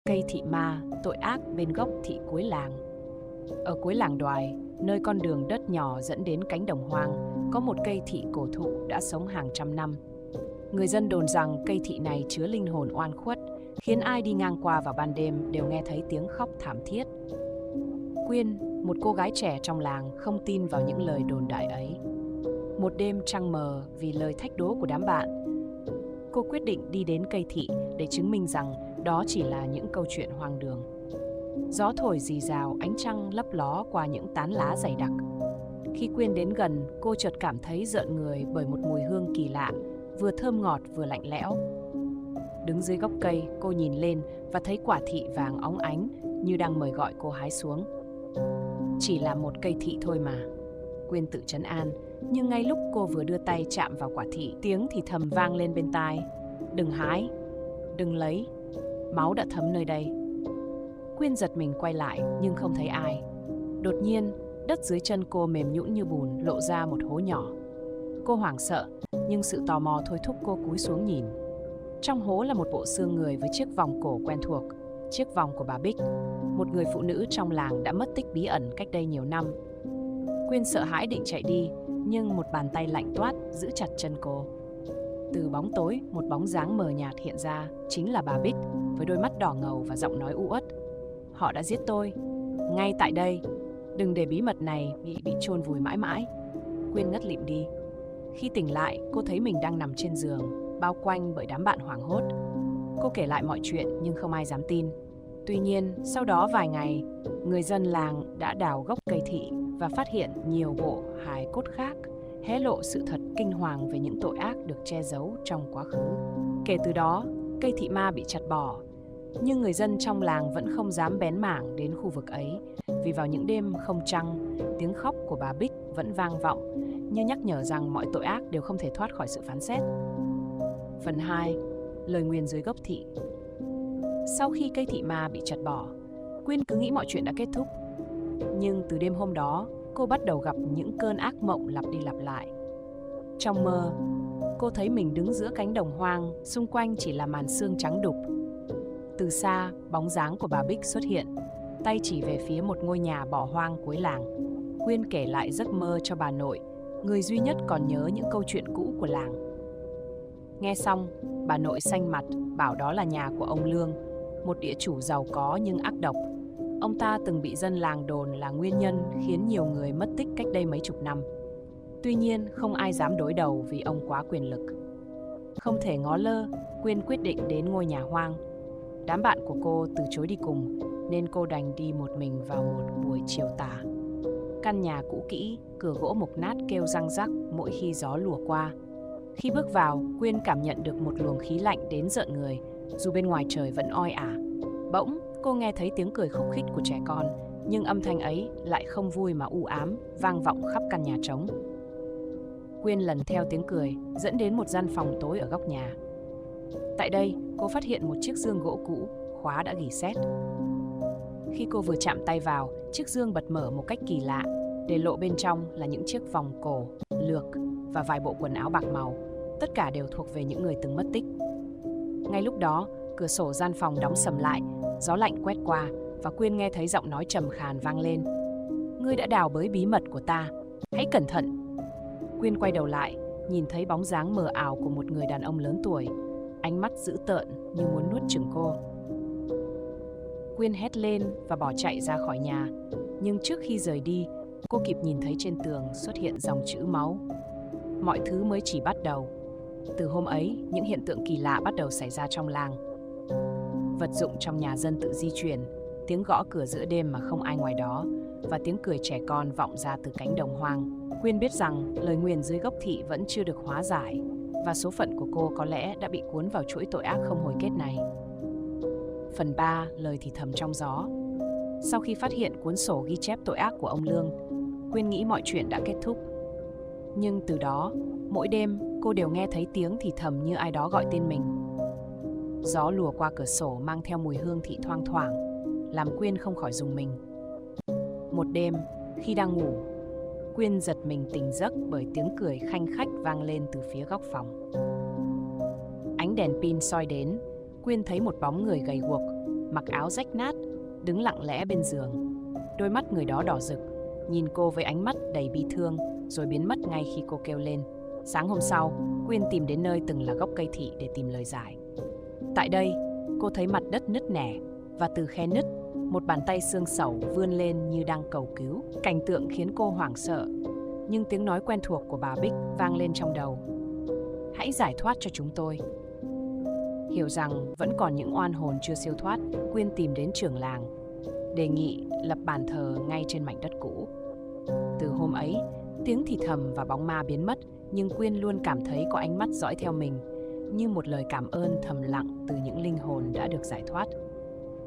Cây thị ma, tội ác bên gốc thị cuối làng. Ở cuối làng Đoài, nơi con đường đất nhỏ dẫn đến cánh đồng hoang, có một cây thị cổ thụ đã sống hàng trăm năm. Người dân đồn rằng cây thị này chứa linh hồn oan khuất, khiến ai đi ngang qua vào ban đêm đều nghe thấy tiếng khóc thảm thiết. Quyên, một cô gái trẻ trong làng, không tin vào những lời đồn đại ấy. Một đêm trăng mờ vì lời thách đố của đám bạn, cô quyết định đi đến cây thị để chứng minh rằng đó chỉ là những câu chuyện hoang đường. Gió thổi rì rào, ánh trăng lấp ló qua những tán lá dày đặc. Khi Quyên đến gần, cô chợt cảm thấy rợn người bởi một mùi hương kỳ lạ, vừa thơm ngọt vừa lạnh lẽo. Đứng dưới gốc cây, cô nhìn lên và thấy quả thị vàng óng ánh như đang mời gọi cô hái xuống. Chỉ là một cây thị thôi mà, Quyên tự trấn an. Nhưng ngay lúc cô vừa đưa tay chạm vào quả thị, tiếng thì thầm vang lên bên tai: "Đừng hái, đừng lấy, máu đã thấm nơi đây." Quyên giật mình quay lại nhưng không thấy ai. Đột nhiên, đất dưới chân cô mềm nhũn như bùn, lộ ra một hố nhỏ. Cô hoảng sợ, nhưng sự tò mò thôi thúc cô cúi xuống nhìn. Trong hố là một bộ xương người với chiếc vòng cổ quen thuộc, chiếc vòng của bà Bích, một người phụ nữ trong làng đã mất tích bí ẩn cách đây nhiều năm. Quyên sợ hãi định chạy đi, nhưng một bàn tay lạnh toát giữ chặt chân cô. Từ bóng tối, một bóng dáng mờ nhạt hiện ra, chính là bà Bích, với đôi mắt đỏ ngầu và giọng nói u uất: "Họ đã giết tôi, ngay tại đây. Đừng để bí mật này bị chôn vùi mãi mãi." Quyên ngất lịm đi. Khi tỉnh lại, cô thấy mình đang nằm trên giường, bao quanh bởi đám bạn hoảng hốt. Cô kể lại mọi chuyện nhưng không ai dám tin. Tuy nhiên, sau đó vài ngày, người dân làng đã đào gốc cây thị và phát hiện nhiều bộ hài cốt khác, hé lộ sự thật kinh hoàng về những tội ác được che giấu trong quá khứ. Kể từ đó, cây thị ma bị chặt bỏ, nhưng người dân trong làng vẫn không dám bén mảng đến khu vực ấy, vì vào những đêm không trăng, tiếng khóc của bà Bích vẫn vang vọng, như nhắc nhở rằng mọi tội ác đều không thể thoát khỏi sự phán xét. Phần 2. Lời nguyền dưới gốc thị. Sau khi cây thị ma bị chặt bỏ, Quyên cứ nghĩ mọi chuyện đã kết thúc. Nhưng từ đêm hôm đó, cô bắt đầu gặp những cơn ác mộng lặp đi lặp lại. Trong mơ, cô thấy mình đứng giữa cánh đồng hoang, xung quanh chỉ là màn sương trắng đục. Từ xa, bóng dáng của bà Bích xuất hiện, tay chỉ về phía một ngôi nhà bỏ hoang cuối làng. Quyên kể lại giấc mơ cho bà nội, người duy nhất còn nhớ những câu chuyện cũ của làng. Nghe xong, bà nội xanh mặt, bảo đó là nhà của ông Lương, một địa chủ giàu có nhưng ác độc. Ông ta từng bị dân làng đồn là nguyên nhân khiến nhiều người mất tích cách đây mấy chục năm. Tuy nhiên, không ai dám đối đầu vì ông quá quyền lực. Không thể ngó lơ, Quyên quyết định đến ngôi nhà hoang. Đám bạn của cô từ chối đi cùng, nên cô đành đi một mình vào một buổi chiều tà. Căn nhà cũ kỹ, cửa gỗ mục nát kêu răng rắc mỗi khi gió lùa qua. Khi bước vào, Quyên cảm nhận được một luồng khí lạnh đến rợn người, dù bên ngoài trời vẫn oi ả. Bỗng, cô nghe thấy tiếng cười khúc khích của trẻ con, nhưng âm thanh ấy lại không vui mà u ám, vang vọng khắp căn nhà trống. Quyên lần theo tiếng cười, dẫn đến một gian phòng tối ở góc nhà. Tại đây, cô phát hiện một chiếc giường gỗ cũ, khóa đã gỉ sét. Khi cô vừa chạm tay vào, chiếc giường bật mở một cách kỳ lạ, để lộ bên trong là những chiếc vòng cổ, lược và vài bộ quần áo bạc màu. Tất cả đều thuộc về những người từng mất tích. Ngay lúc đó, cửa sổ gian phòng đóng sầm lại, gió lạnh quét qua và Quyên nghe thấy giọng nói trầm khàn vang lên: "Ngươi đã đào bới bí mật của ta, hãy cẩn thận." Quyên quay đầu lại, nhìn thấy bóng dáng mờ ảo của một người đàn ông lớn tuổi, ánh mắt dữ tợn như muốn nuốt chửng cô. Quyên hét lên và bỏ chạy ra khỏi nhà, nhưng trước khi rời đi, cô kịp nhìn thấy trên tường xuất hiện dòng chữ máu. Mọi thứ mới chỉ bắt đầu. Từ hôm ấy, những hiện tượng kỳ lạ bắt đầu xảy ra trong làng. Vật dụng trong nhà dân tự di chuyển, tiếng gõ cửa giữa đêm mà không ai ngoài đó, và tiếng cười trẻ con vọng ra từ cánh đồng hoang. Quyên biết rằng lời nguyền dưới gốc thị vẫn chưa được hóa giải, và số phận của cô có lẽ đã bị cuốn vào chuỗi tội ác không hồi kết này. Phần 3. Lời thì thầm trong gió. Sau khi phát hiện cuốn sổ ghi chép tội ác của ông Lương, Quyên nghĩ mọi chuyện đã kết thúc. Nhưng từ đó, mỗi đêm cô đều nghe thấy tiếng thì thầm như ai đó gọi tên mình. Gió lùa qua cửa sổ mang theo mùi hương thị thoang thoảng, làm Quyên không khỏi rùng mình. Một đêm, khi đang ngủ, Quyên giật mình tỉnh giấc bởi tiếng cười khanh khách vang lên từ phía góc phòng. Ánh đèn pin soi đến, Quyên thấy một bóng người gầy guộc, mặc áo rách nát, đứng lặng lẽ bên giường. Đôi mắt người đó đỏ rực, nhìn cô với ánh mắt đầy bi thương, rồi biến mất ngay khi cô kêu lên. Sáng hôm sau, Quyên tìm đến nơi từng là gốc cây thị để tìm lời giải. Tại đây, cô thấy mặt đất nứt nẻ, và từ khe nứt, một bàn tay xương sẩu vươn lên như đang cầu cứu. Cảnh tượng khiến cô hoảng sợ, nhưng tiếng nói quen thuộc của bà Bích vang lên trong đầu. Hãy giải thoát cho chúng tôi. Hiểu rằng vẫn còn những oan hồn chưa siêu thoát, Quyên tìm đến trưởng làng, đề nghị lập bàn thờ ngay trên mảnh đất cũ. Từ hôm ấy, tiếng thì thầm và bóng ma biến mất, nhưng Quyên luôn cảm thấy có ánh mắt dõi theo mình, như một lời cảm ơn thầm lặng từ những linh hồn đã được giải thoát.